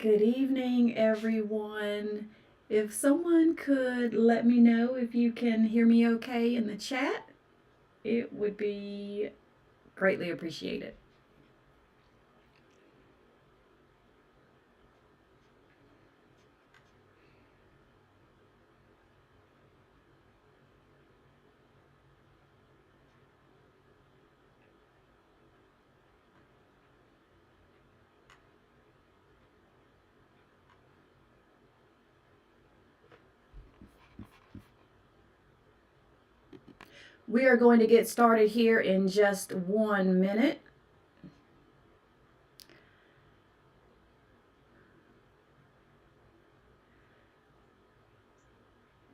Good evening, everyone. If someone could let me know if you can hear me okay in the chat, it would be greatly appreciated. We are going to get started here in just 1 minute.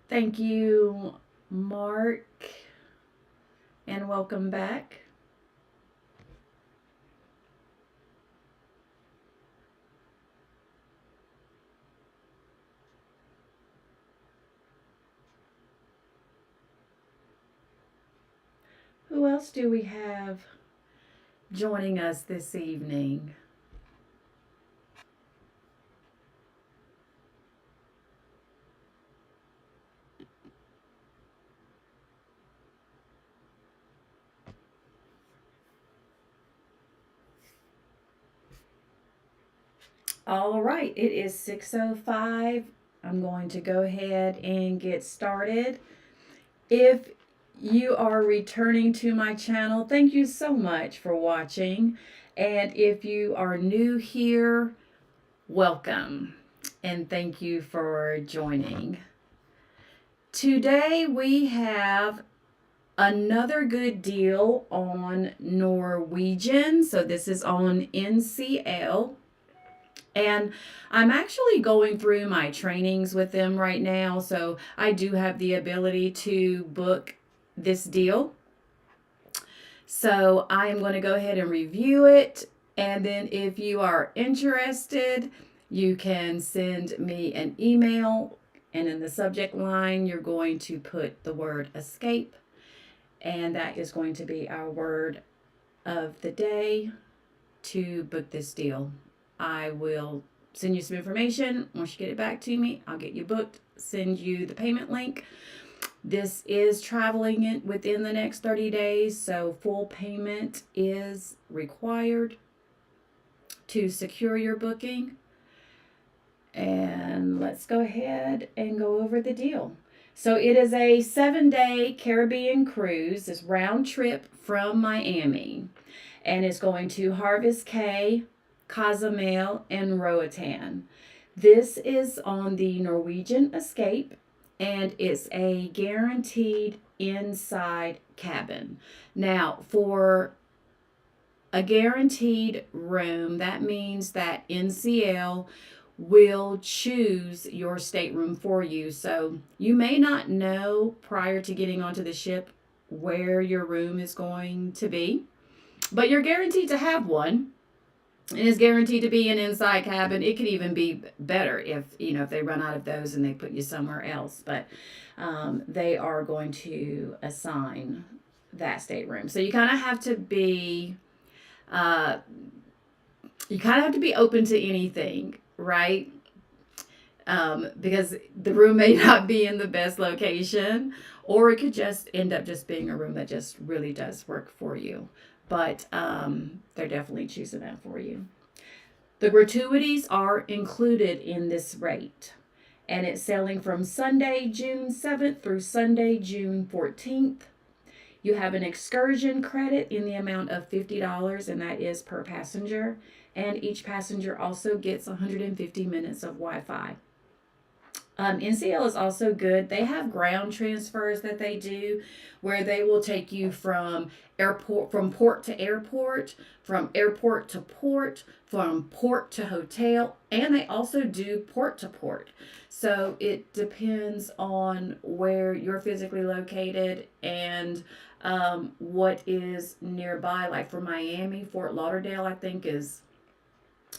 Thank you, Mark, and welcome back. Who else do we have joining us this evening? All right, it is 6:05. I'm going to go ahead and get started. If you are returning to my channel, thank you so much for watching. And if you are new here, welcome. And thank you for joining. Today we have another good deal on Norwegian. So this is on NCL. And I'm actually going through my trainings with them right now. So I do have the ability to book this deal. So I am going to go ahead and review it. And then if you are interested, you can send me an email. And in the subject line, you're going to put the word escape. And that is going to be our word of the day to book this deal. I will send you some information. Once you get it back to me, I'll get you booked, send you the payment link. This is traveling within the next 30 days, so full payment is required to secure your booking. And let's go ahead and go over the deal. So it is a 7-day Caribbean cruise. It's round trip from Miami. And it's going to Harvest CAYE, COZUMEL, and ROATAN. This is on the Norwegian Escape, and it's a guaranteed inside cabin. Now, for a guaranteed room, that means that NCL will choose your stateroom for you. So you may not know prior to getting onto the ship where your room is going to be, but you're guaranteed to have one. And it's guaranteed to be an inside cabin. It could even be better if they run out of those and they put you somewhere else. But they are going to assign that stateroom. So you kind of have to be open to anything, right? Because the room may not be in the best location, or it could just end up just being a room that just really does work for you. But they're definitely choosing that for you. The gratuities are included in this rate, and it's sailing from Sunday, June 7th through Sunday, June 14th. You have an excursion credit in the amount of $50, and that is per passenger. And each passenger also gets 150 minutes of Wi-Fi. NCL is also good. They have ground transfers that they do where they will take you from port to airport, from airport to port, from port to hotel, and they also do port to port. So it depends on where you're physically located and what is nearby. Like for Miami, Fort Lauderdale, I think is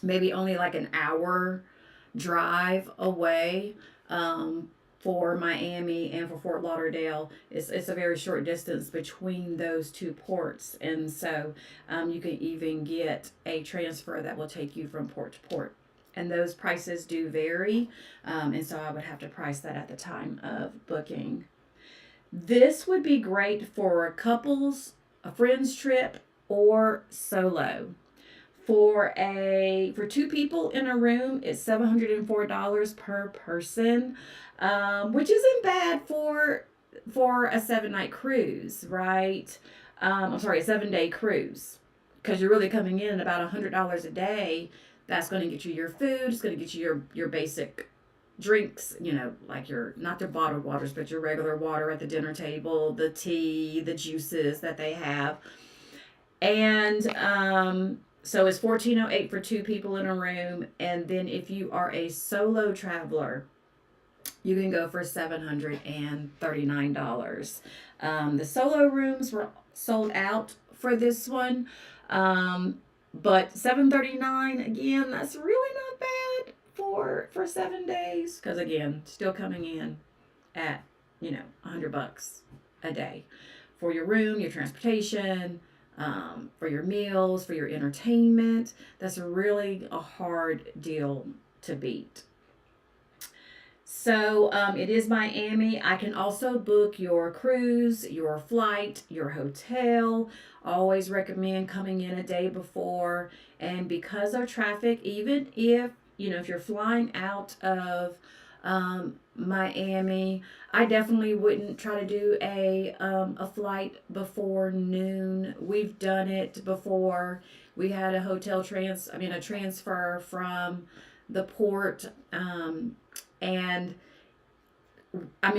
maybe only like an hour drive away. For Miami and for Fort Lauderdale, it's a very short distance between those two ports, and so you can even get a transfer that will take you from port to port. And those prices do vary. And so I would have to price that at the time of booking. This would be great for couples, a friends trip, or solo. For two people in a room, it's $704 per person, which isn't bad for a 7 night cruise, right? I'm sorry, a 7 day cruise, because you're really coming in at about $100 a day. That's going to get you your food. It's going to get you your basic drinks, like your, not their bottled waters, but your regular water at the dinner table, the tea, the juices that they have. And so it's 1408 for two people in a room. And then if you are a solo traveler, you can go for $739. The solo rooms were sold out for this one. But $739, again, that's really not bad for 7 days. Because again, still coming in at, $100 a day for your room, your transportation, for your meals, for your entertainment. That's really a hard deal to beat. So it is Miami. I can also book your cruise, your flight, your hotel. Always recommend coming in a day before. And because of traffic, even if you're flying out of Miami, I definitely wouldn't try to do a flight before noon. We've done it before. We had a a transfer from the port, and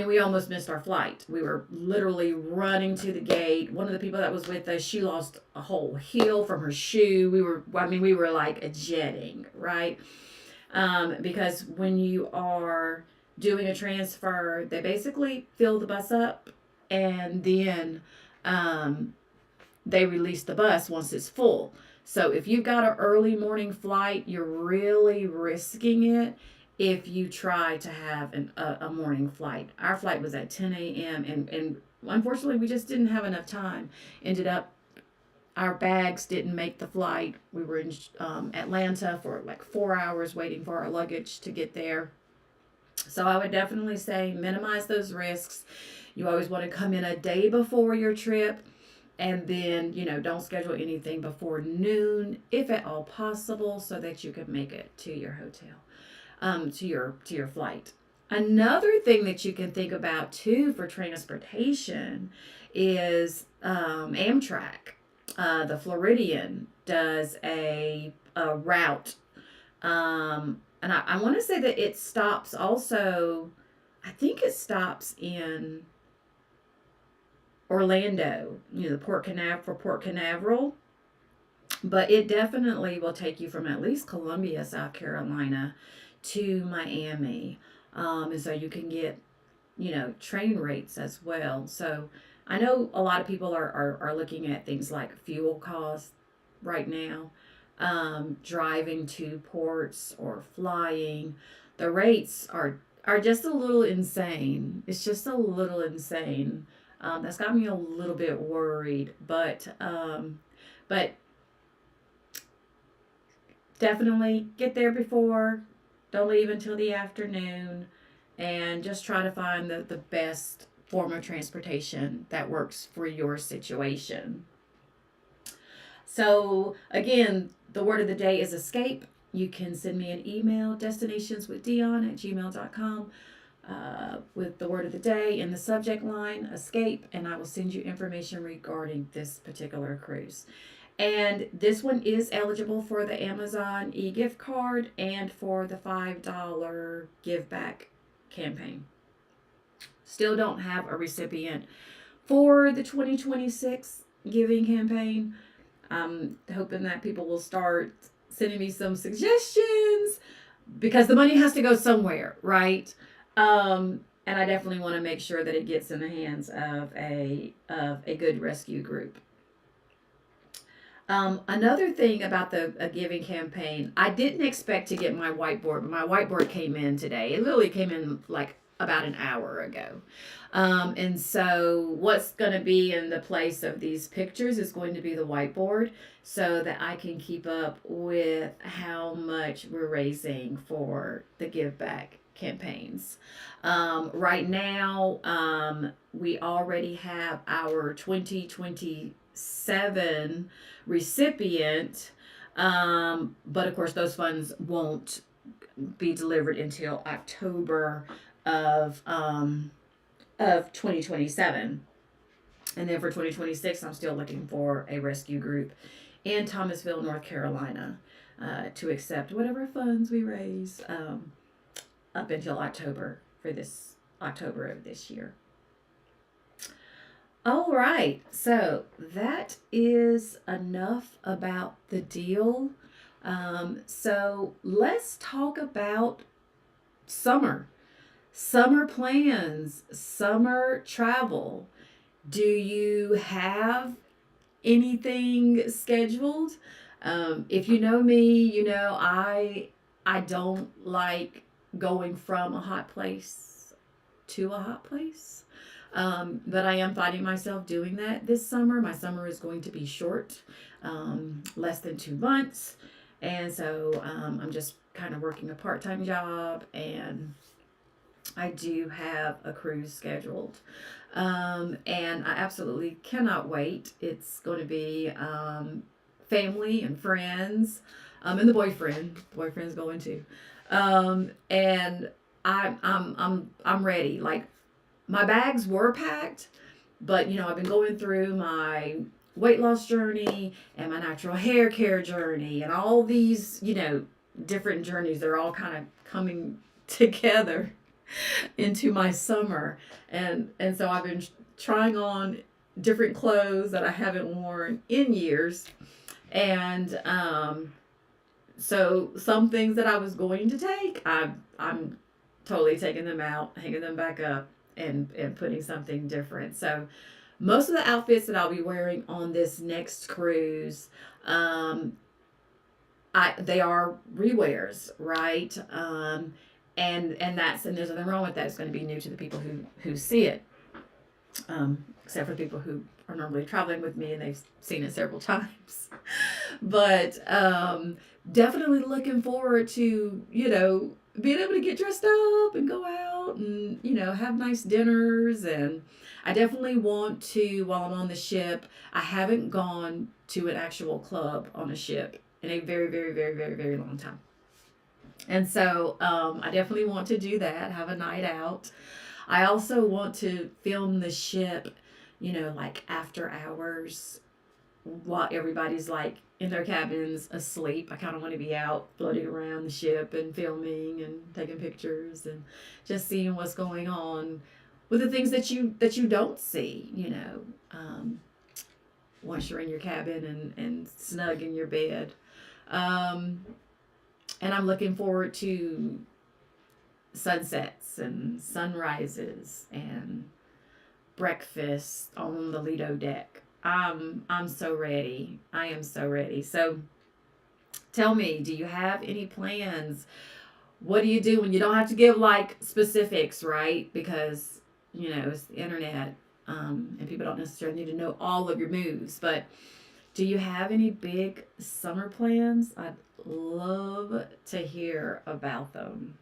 we almost missed our flight. We were literally running to the gate. One of the people that was with us, she lost a whole heel from her shoe. We were like jetting, right? Because when you are doing a transfer, they basically fill the bus up, and then they release the bus once it's full. So if you've got an early morning flight, you're really risking it if you try to have a morning flight. Our flight was at 10 a.m. and unfortunately we just didn't have enough time. Ended up, our bags didn't make the flight. We were in Atlanta for like 4 hours waiting for our luggage to get there. So I would definitely say minimize those risks. You always want to come in a day before your trip, and then don't schedule anything before noon if at all possible, so that you can make it to your hotel, to your flight. Another thing that you can think about too for transportation is Amtrak. The Floridian does a route, and I want to say that it stops also. I think it stops in Orlando, the Port Canaveral, but it definitely will take you from at least Columbia, South Carolina, to Miami, and so you can get train rates as well. So I know a lot of people are looking at things like fuel costs right now, driving to ports or flying. The rates are just a little insane. It's just a little insane. That's got me a little bit worried, but definitely get there before. Don't leave until the afternoon, and just try to find the best form of transportation that works for your situation. So again, the word of the day is escape. You can send me an email, destinationswithdion@gmail.com, with the word of the day in the subject line, escape, and I will send you information regarding this particular cruise. And this one is eligible for the Amazon e-gift card and for the $5 give back campaign. Still don't have a recipient for the 2026 giving campaign. I'm hoping that people will start sending me some suggestions, because the money has to go somewhere, right? And I definitely want to make sure that it gets in the hands of a good rescue group. Another thing about a giving campaign, I didn't expect to get my whiteboard, but my whiteboard came in today. It literally came in like about an hour ago. And so, what's going to be in the place of these pictures is going to be the whiteboard so that I can keep up with how much we're raising for the Give Back campaigns. Right now, we already have our 2027 recipient, but of course, those funds won't be delivered until October of um, of 2027. And then for 2026, I'm still looking for a rescue group in Thomasville, North Carolina, to accept whatever funds we raise up until October for this October of this year. All right, so that is enough about the deal. So let's talk about summer, summer plans, summer travel. Do you have anything scheduled? If you know me, you know I don't like going from a hot place to a hot place. But I am finding myself doing that this summer. My summer is going to be short, less than 2 months. And so I'm just kind of working a part time job, and I do have a cruise scheduled. And I absolutely cannot wait. It's going to be family and friends, and the boyfriend. The boyfriend's going too. And I'm ready. Like, my bags were packed, but I've been going through my weight loss journey and my natural hair care journey and all these, different journeys. They're all kind of coming together into my summer. And so I've been trying on different clothes that I haven't worn in years. And so some things that I was going to take, I'm totally taking them out, hanging them back up, and putting something different. So most of the outfits that I'll be wearing on this next cruise, they are rewears, right? And there's nothing wrong with that. It's going to be new to the people who see it, except for people who are normally traveling with me and they've seen it several times. But definitely looking forward to being able to get dressed up and go out and have nice dinners. And I definitely want to, while I'm on the ship, I haven't gone to an actual club on a ship in a very, very, very, very, very long time. And so I definitely want to do that, have a night out. I also want to film the ship, like after hours while everybody's like in their cabins asleep. I kind of want to be out floating around the ship and filming and taking pictures and just seeing what's going on with the things that you don't see, once you're in your cabin and snug in your bed. And I'm looking forward to sunsets and sunrises and breakfast on the Lido deck. I'm so ready. I am so ready. So tell me, do you have any plans? What do you do when you don't have to give like specifics, right? Because it's the internet, and people don't necessarily need to know all of your moves. But do you have any big summer plans? I'd love to hear about them.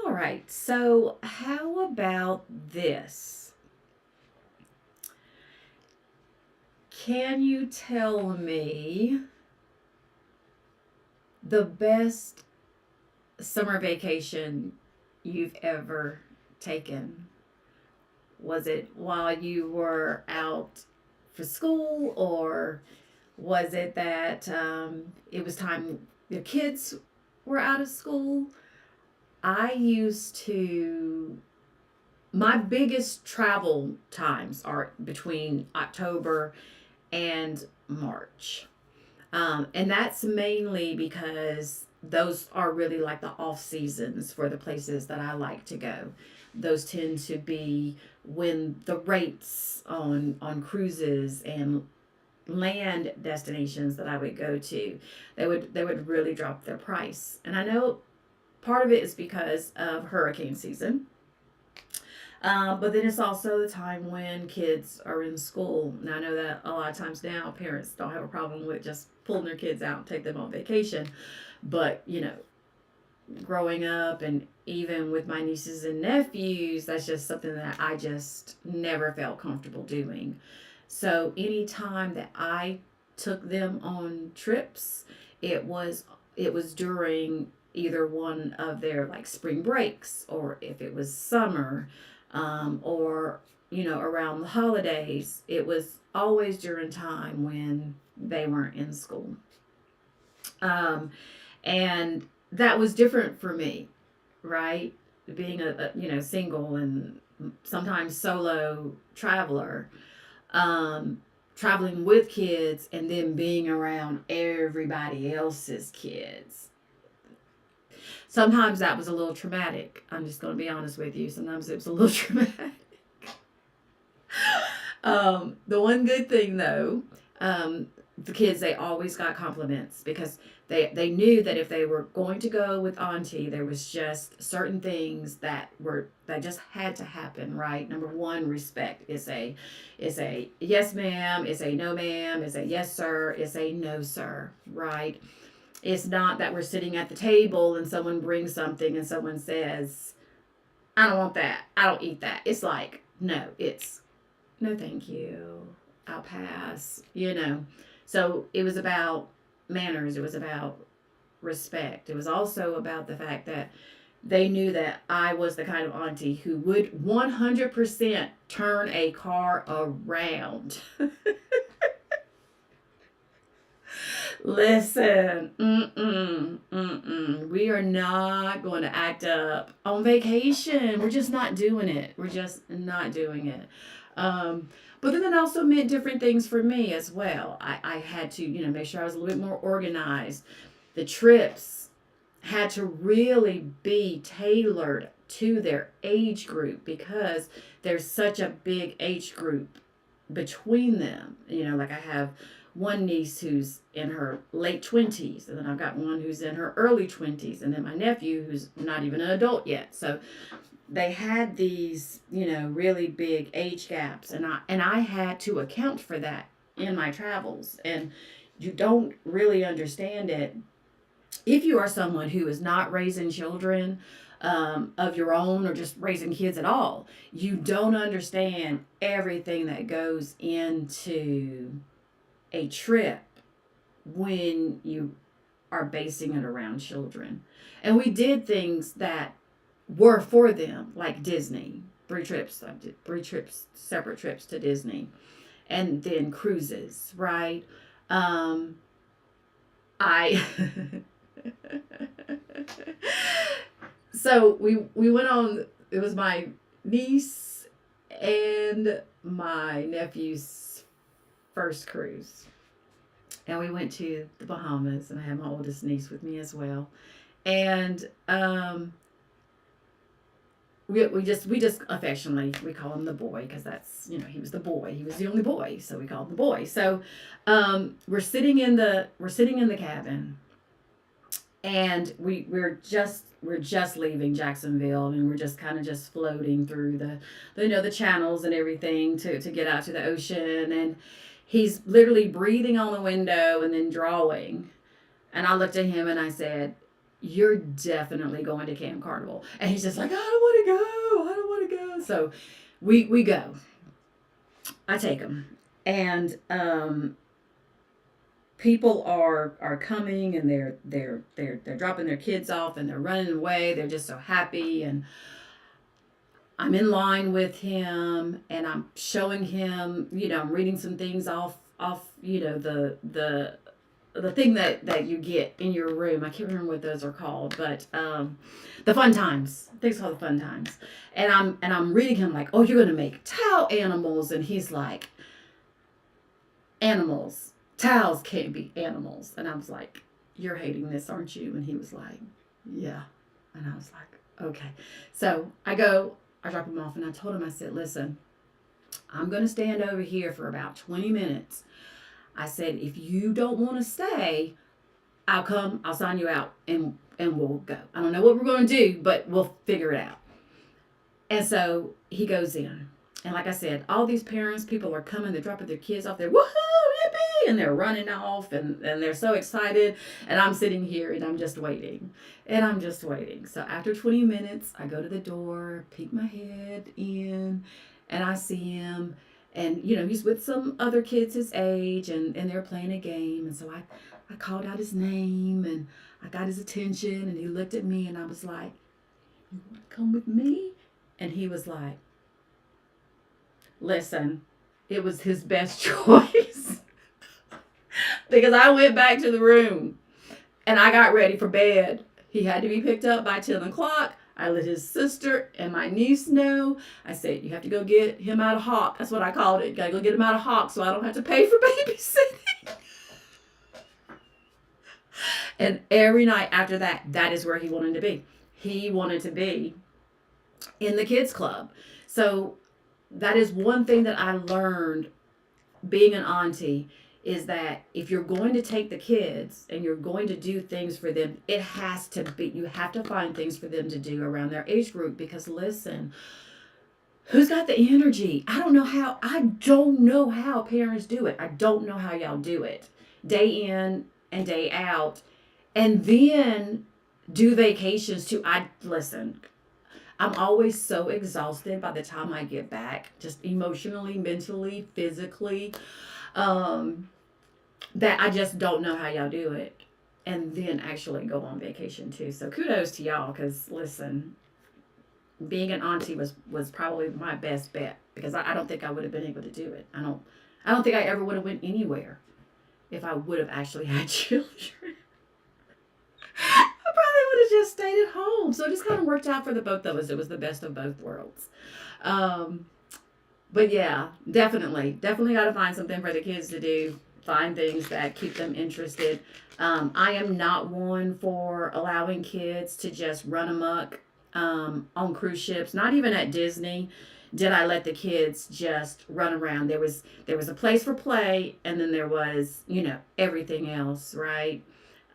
All right, so how about this? Can you tell me the best summer vacation you've ever taken? Was it while you were out for school, or was it that it was time your kids were out of school, I used to, my biggest travel times are between October and March. And that's mainly because those are really like the off seasons for the places that I like to go. Those tend to be when the rates on cruises and land destinations that I would go to, they would really drop their price. And I know part of it is because of hurricane season. But then it's also the time when kids are in school. And I know that a lot of times now parents don't have a problem with just pulling their kids out and take them on vacation. But, growing up and even with my nieces and nephews, that's just something that I just never felt comfortable doing. So anytime that I took them on trips, it was it was during either one of their like spring breaks, or if it was summer, or around the holidays. It was always during time when they weren't in school. um, and that was different for me, right? Being a single and sometimes solo traveler, traveling with kids and then being around everybody else's kids. Sometimes that was a little traumatic. I'm just going to be honest with you. Sometimes it was a little traumatic. The one good thing though, the kids, they always got compliments because they knew that if they were going to go with auntie, there was just certain things that just had to happen, right? Number one, respect is a yes ma'am, is a no ma'am, is a yes sir, is a no sir, right? It's not that we're sitting at the table and someone brings something and someone says, I don't want that, I don't eat that. It's like, no, it's no thank you, I'll pass. So it was about manners, it was about respect. It was also about the fact that they knew that I was the kind of auntie who would 100% turn a car around. Listen, we are not going to act up on vacation. We're just not doing it. We're just not doing it. But then it also meant different things for me as well. I had to, make sure I was a little bit more organized. The trips had to really be tailored to their age group because there's such a big age group between them. Like I have one niece who's in her late 20s, and then I've got one who's in her early 20s, and then my nephew who's not even an adult yet. So they had these, really big age gaps, and I had to account for that in my travels. And you don't really understand it if you are someone who is not raising children of your own, or just raising kids at all. You don't understand everything that goes into a trip when you are basing it around children. And we did things that were for them, like Disney. 3 trips. I did 3 trips, separate trips to Disney. And then cruises, right? I so we went on, it was my niece and my nephew's first cruise. And we went to the Bahamas, and I had my oldest niece with me as well. And we just affectionately, we call him the boy, because that's, he was the boy, he was the only boy, so we called him the boy. So we're sitting in the cabin, and we're just leaving Jacksonville, and we're just kind of just floating through the channels and everything to get out to the ocean. And he's literally breathing on the window and then drawing. And I looked at him and I said, you're definitely going to Camp Carnival. And he's just like, I don't want to go. I don't want to go. So we go. I take him. And people are coming, and they're dropping their kids off, and they're running away. They're just so happy. And I'm in line with him, and I'm showing him, I'm reading some things off, the the thing that you get in your room. I can't remember what those are called, but the fun times. I think it's called the fun times. And I'm reading him like, oh, you're gonna make towel animals, and he's like, animals, towels can't be animals, and I was like, you're hating this, aren't you? And he was like, yeah, and I was like, okay. So I drop him off, and I told him, I said, listen, I'm gonna stand over here for about 20 minutes. I said, if you don't want to stay, I'll sign you out and we'll go. I don't know what we're going to do, but we'll figure it out. And so he goes in. And like I said, all these parents, people are coming, they're dropping their kids off there, woohoo, yippee, and they're running off and they're so excited. And I'm sitting here and I'm just waiting. And I'm just waiting. So after 20 minutes, I go to the door, peek my head in, and I see him. And, he's with some other kids his age, and they're playing a game. And so I called out his name, and I got his attention, and he looked at me, and I was like, you want to come with me? And he was like, listen, it was his best choice. Because I went back to the room, and I got ready for bed. He had to be picked up by 10 o'clock. I let his sister and my niece know. I said, you have to go get him out of Hawk. That's what I called it. Gotta go get him out of Hawk so I don't have to pay for babysitting. And every night after that, that is where he wanted to be. He wanted to be in the kids club. So that is one thing that I learned being an auntie, is that if you're going to take the kids and you're going to do things for them, it has to be, you have to find things for them to do around their age group. Because listen, who's got the energy? I don't know how parents do it. I don't know how y'all do it. Day in and day out. And then do vacations too. Listen, I'm always so exhausted by the time I get back, just emotionally, mentally, physically. That I just don't know how y'all do it. And then actually go on vacation too. So kudos to y'all, because listen, being an auntie was probably my best bet, because I don't think I would have been able to do it. I don't think I ever would have went anywhere if I would have actually had children. I probably would have just stayed at home. So it just kind of worked out for the both of us. It was the best of both worlds. But yeah, definitely got to find something for the kids to do. Find things that keep them interested. I am not one for allowing kids to just run amok on cruise ships. Not even at Disney did I let the kids just run around. There was a place for play, and then there was everything else, right?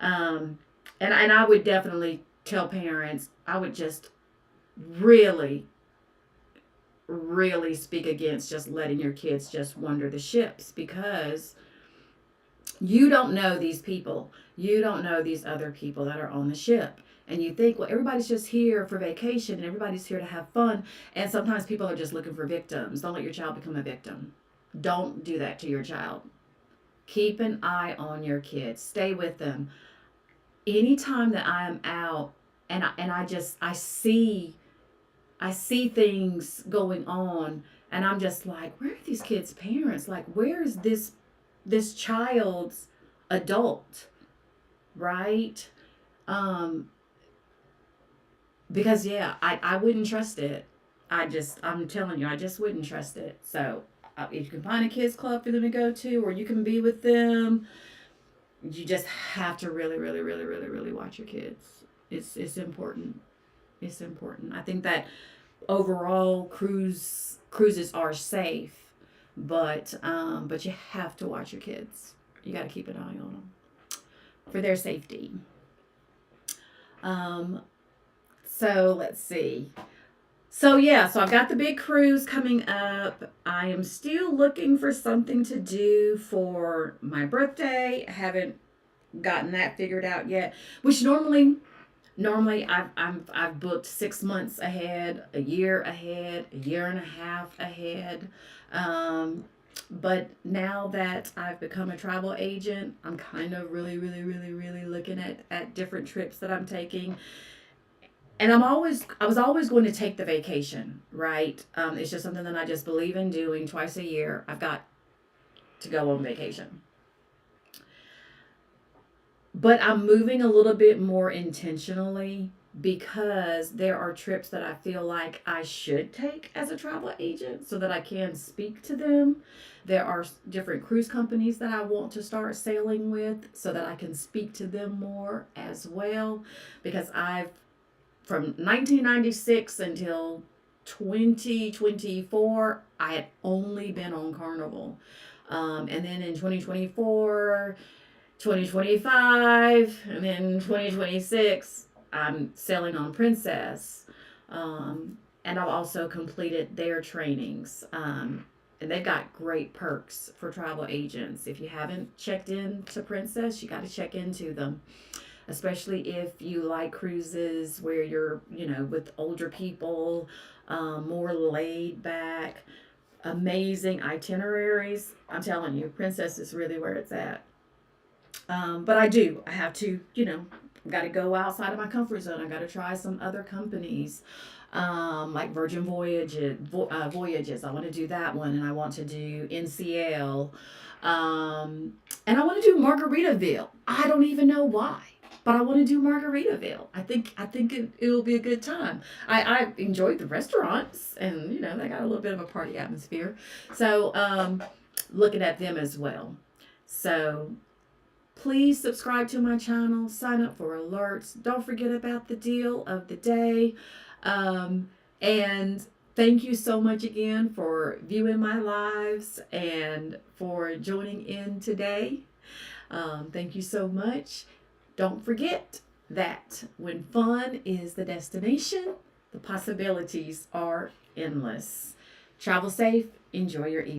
And I would definitely tell parents, I would just really really speak against just letting your kids just wander the ships, because you don't know these people. You don't know these other people that are on the ship. And you think, well, everybody's just here for vacation and everybody's here to have fun. And sometimes people are just looking for victims. Don't let your child become a victim. Don't do that to your child. Keep an eye on your kids. Stay with them. Anytime that I am out and I see things going on, and I'm just like, where are these kids' parents? Like, where is this child's adult, right? Because yeah, I wouldn't trust it. I'm telling you, I just wouldn't trust it. So if you can find a kids club for them to go to, or you can be with them, you just have to really, really, really, really, really watch your kids. It's important. It's important. I think that overall cruises are safe, but you have to watch your kids. You got to keep an eye on them for their safety. So let's see. So yeah, so I've got the big cruise coming up. I am still looking for something to do for my birthday. I haven't gotten that figured out yet, which normally I've booked 6 months ahead, a year ahead, a year and a half ahead. But now that I've become a travel agent, I'm kind of really, really, really, really looking at different trips that I'm taking. And I was always going to take the vacation, right? It's just something that I just believe in doing twice a year. I've got to go on vacation. But I'm moving a little bit more intentionally because there are trips that I feel like I should take as a travel agent so that I can speak to them. There are different cruise companies that I want to start sailing with so that I can speak to them more as well, because from 1996 until 2024, I had only been on Carnival. And then in 2024, 2025, and then 2026, I'm sailing on Princess. And I've also completed their trainings. And they've got great perks for travel agents. If you haven't checked in to Princess, you got to check into them, especially if you like cruises where you're, with older people, more laid back, amazing itineraries. I'm telling you, Princess is really where it's at. But I have to, got to go outside of my comfort zone. I got to try some other companies, like Virgin Voyages. I want to do that one, and I want to do NCL, and I want to do Margaritaville. I don't even know why, but I want to do Margaritaville. I think it'll be a good time. I enjoyed the restaurants, and they got a little bit of a party atmosphere. So looking at them as well. So please subscribe to my channel, sign up for alerts. Don't forget about the deal of the day. And thank you so much again for viewing my lives and for joining in today. Thank you so much. Don't forget that when fun is the destination, the possibilities are endless. Travel safe. Enjoy your evening.